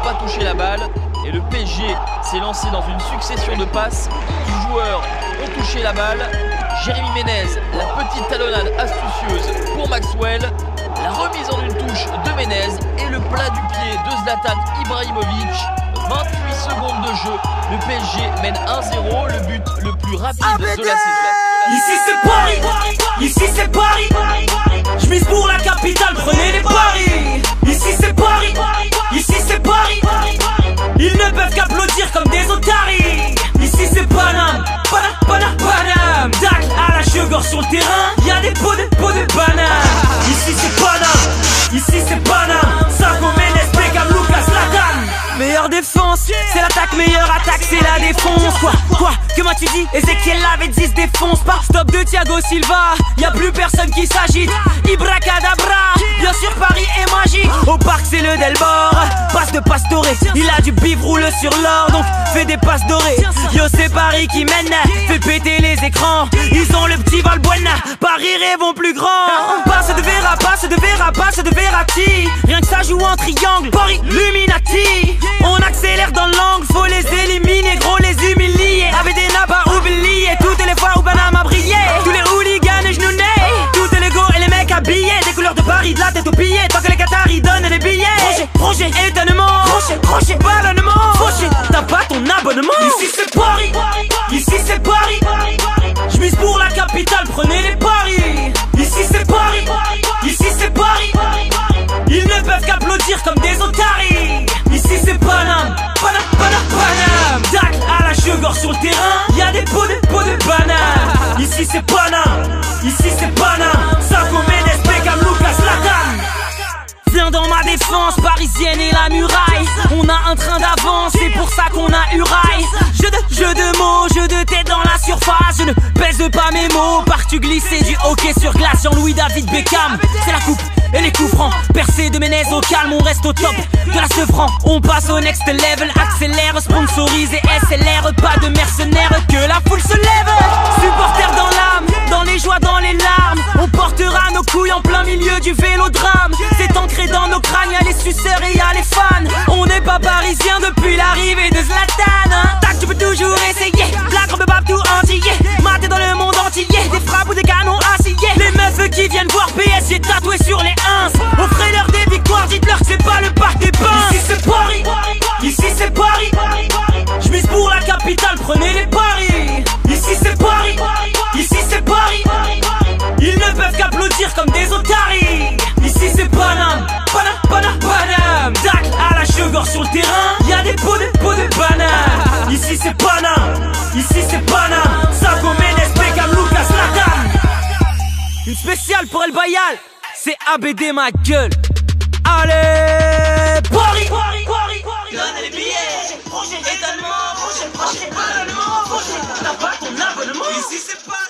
pas toucher la balle. Et le PSG s'est lancé dans une succession de passes. Les joueurs ont touché la balle. Jérémy Ménez, la petite talonnade astucieuse pour Maxwell. La remise en une touche de Ménez et le plat du pied de Zlatan Ibrahimovic. 28 secondes de jeu. Le PSG mène 1-0. Le but le plus rapide de la saison. Ici c'est Paris, ici c'est Paris. Je mise pour la capitale, prenez les paris. Ici c'est Paris, ici c'est Paris. Ils ne peuvent qu'applaudir comme des otaries. Ici c'est Paname, Paname. Tacle à la cheveux sur le terrain, y'a des pots de bananes. Ici c'est Paname, ici c'est Paname. Sako Mendes, Beckham, Lucas, Zlatan. Meilleure défense, c'est l'attaque, meilleure attaque, c'est la défense. Quoi, que m'as-tu dit? Ezekiel avait 10, défonce pas. Stop de Thiago Silva, y'a plus personne qui s'agite. Ibracadabra, bien sûr Paris est magique. Au parc c'est le Delbord, passe de Pastore. Il a du bif roule sur l'or, donc fais des passes dorées. Yo c'est Paris qui mène, fait péter les écrans. Ils ont le petit Valbuena, Paris rêvons plus grand. Passe de Vera, passe de Vera, passe de Verratti. Rien que ça joue en triangle, Paris Illuminati. On accélère dans l'angle, faut les éliminer, gros les humilier. Avec des nappes à oublier, toutes les fois où Paname a brillé. Tous les hooligans et genoux toutes les go et les mecs habillés. Des couleurs de Paris, de la tête aux pillets. Tant que les Qataris donnent des billets. Projet, étonnement, crochet, ballonnement. Fauché, t'as pas ton abonnement. Ici c'est Paris, ici c'est Paris. Je mise pour la capitale, prenez les paris. Ici c'est Paris, ici c'est Paris. Ils ne peuvent qu'applaudir comme des otaries. Ici c'est Paname, Paname. Tacle à la cheveux sur le terrain, y'a des pots de bananes. Ici c'est Paname, ici c'est Paname. Sako Mendes, Beckham, Lucas, Zlatan. Viens dans ma défense parisienne et la muraille. On a un train d'avance, c'est pour ça qu'on a Uraille. Jeu de mots, jeu de tête dans la surface. Je ne pèse pas mes mots, pars-tu glisser du hockey sur glace. Jean-Louis David Beckham, c'est la coupe et les coups francs. Percé de Ménez au calme, on reste au top de la Sevran. On passe au next level, accélère, sponsorisé SLR. Pas de mercenaires, que la foule se lève. Supporters dans l'âme, dans les joies, dans les larmes. On portera nos couilles en plein milieu du vélodrame. C'est ancré dans nos crânes, y'a les suceurs et y'a les fans. On n'est pas parisien depuis l'arrivée de Zlatan. Tac, tu peux toujours essayer, la grande babe tout entier. Maté dans le monde entier, des frappes ou des canons aciés. Les meufs qui viennent voir PSG tatoués sur les ins. Offrez-leur des victoires, dites-leur que c'est pas le parc des Pins. Ici c'est Paris, ici c'est Paris. Je mise pour la capitale, prenez les paris. Ici c'est Paris, ici c'est Paris. Ils ne peuvent qu'applaudir comme des otaries. Ici c'est Paname, Paname. Tacle à la cheveux sur le terrain, y'a des pots de bananes. Ici c'est Paname, ici c'est Paname. Sako Mendes, Beckham, Lucas, Zlatan. Une spéciale pour El Bayal, c'est ABD ma gueule. Allez, Paris. Donne les billets, projet étalement, projet ballonnement. T'as pas ton abonnement. Ici c'est Paris.